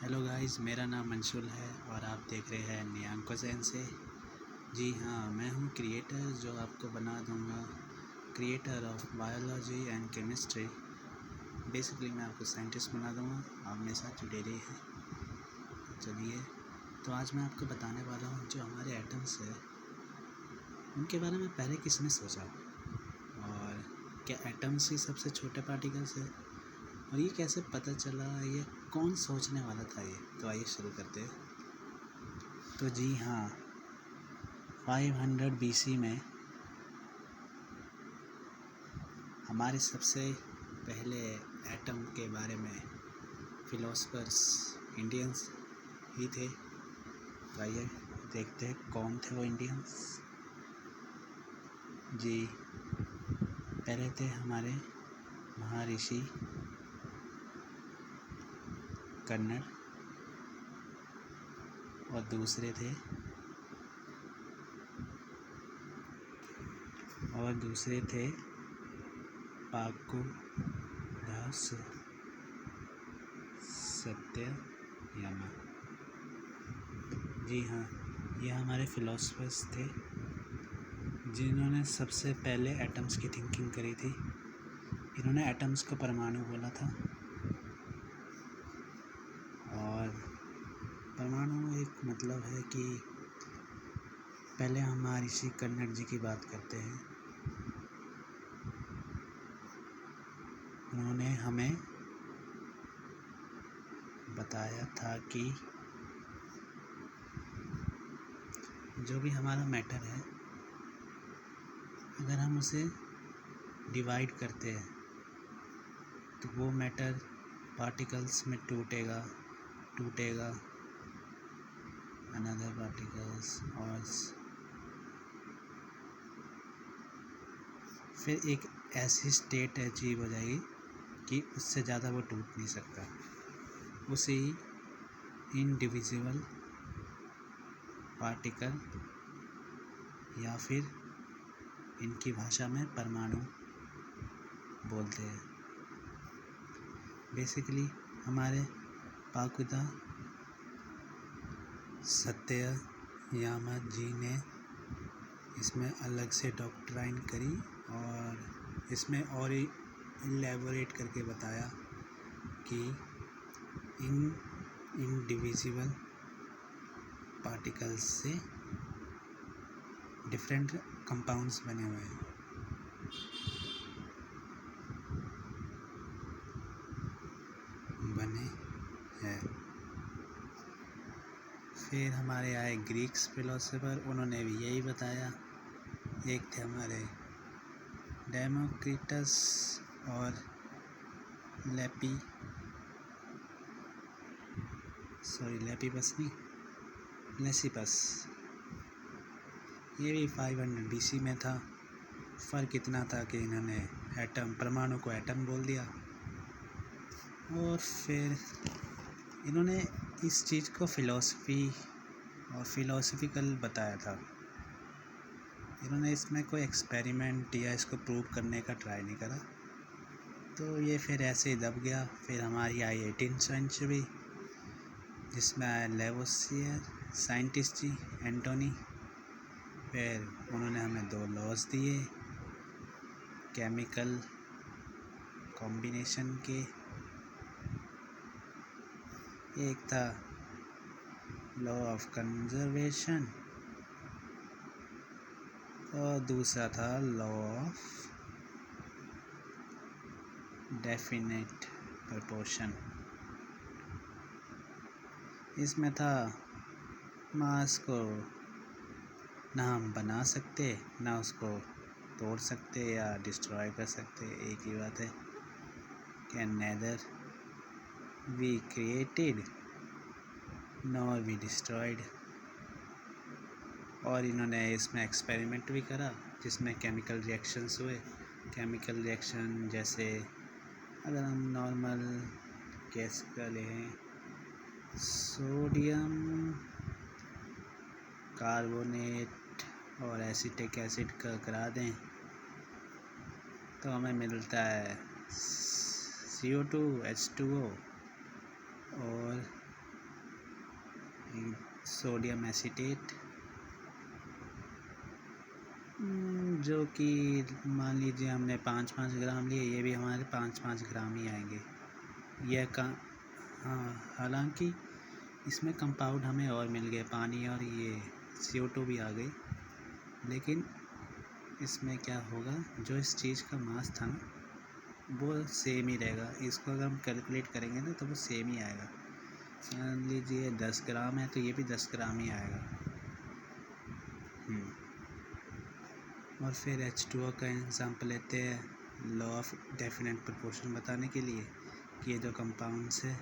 Hello guys, मेरा नाम अंशुल है और आप देख रहे हैं नियांको जैन से। जी हाँ, मैं हूँ क्रिएटर जो आपको बना दूँगा creator of biology and chemistry. Basically मैं आपको साइंटिस्ट बना दूँगा, आप मेरे साथ जुड़े रहिए। चलिए, तो आज मैं आपको बताने वाला हूँ जो हमारे एटम्स है उनके बारे में पहले किसने सोचा और क्या एटम्स ही सबसे छोटे पार्टिकल्स है और ये कैसे पता चला, ये कौन सोचने वाला था ये। तो आइए शुरू करते हैं। तो जी हाँ, 500 BC में हमारे सबसे पहले एटम के बारे में फिलोसफर्स इंडियंस ही थे। तो आइए देखते हैं कौन थे वो इंडियंस। जी, पहले थे हमारे महर्षि कन्नड़ और दूसरे थे पाकुदास सत्ययामा। जी हाँ, ये हमारे फिलोसफर्स थे जिन्होंने सबसे पहले एटम्स की थिंकिंग करी थी। इन्होंने एटम्स को परमाणु बोला था और परमाणु एक मतलब है कि पहले हम महर्षि कन्नड़ जी की बात करते हैं। उन्होंने हमें बताया था कि जो भी हमारा मैटर है, अगर हम उसे डिवाइड करते हैं तो वो मैटर पार्टिकल्स में टूटेगा अनदर पार्टिकल्स और फिर एक ऐसी स्टेट अचीव हो जाएगी कि उससे ज़्यादा वो टूट नहीं सकता। उसे ही इनडिविजिबल पार्टिकल या फिर इनकी भाषा में परमाणु बोलते हैं। बेसिकली हमारे पाकुदा सत्ययामा जी ने इसमें अलग से डॉक्ट्राइन करी और इसमें और इलेबोरेट करके बताया कि इनडिविजिबल पार्टिकल्स से डिफरेंट कंपाउंड्स बने हुए हैं। फिर हमारे आए ग्रीक्स फिलोसोफर, उन्होंने भी यही बताया। एक थे हमारे डेमोक्रिटस और लेसिपस। ये भी 500 BC में था। फ़र्क इतना था कि इन्होंने परमाणु को एटम बोल दिया और फिर इन्होंने इस चीज़ को फिलोसफिकल बताया था। इन्होंने इसमें कोई एक्सपेरिमेंट या इसको प्रूव करने का ट्राई नहीं करा, तो ये फिर ऐसे ही दब गया। फिर हमारी आई 18th सेंचुरी, जिसमें आया लेवोसियर साइंटिस्ट जी एंटोनी। फिर उन्होंने हमें 2 लॉज दिए केमिकल कॉम्बिनेशन के। एक था लॉ ऑफ कंजर्वेशन और दूसरा था लॉ ऑफ डेफिनेट प्रोपोर्शन। इसमें था मास को ना हम बना सकते ना उसको तोड़ सकते या डिस्ट्रॉय कर सकते। एक ही बात है, can neither we created nor we destroyed. और इन्होंने इसमें एक्सपेरिमेंट भी करा जिसमें केमिकल रिएक्शंस हुए। केमिकल रिएक्शन जैसे अगर हम नॉर्मल गैस का लें, सोडियम कार्बोनेट और एसिटिक एसिड का करा दें तो हमें मिलता है CO2 H2O और सोडियम एसीटेट, जो कि मान लीजिए हमने 5-5 ग्राम लिए, ये भी हमारे 5-5 ग्राम ही आएंगे। यह का हाँ, हालांकि इसमें कंपाउंड हमें और मिल गए, पानी और ये CO2 भी आ गई, लेकिन इसमें क्या होगा, जो इस चीज़ का मास था ना वो सेम ही रहेगा। इसको अगर हम कैलकुलेट करेंगे ना तो वो सेम ही आएगा। मान लीजिए 10 ग्राम है तो ये भी 10 ग्राम ही आएगा। और फिर H2O का एग्जांपल लेते हैं लॉ ऑफ डेफिनेट प्रोपोर्शन बताने के लिए कि ये जो कंपाउंड्स है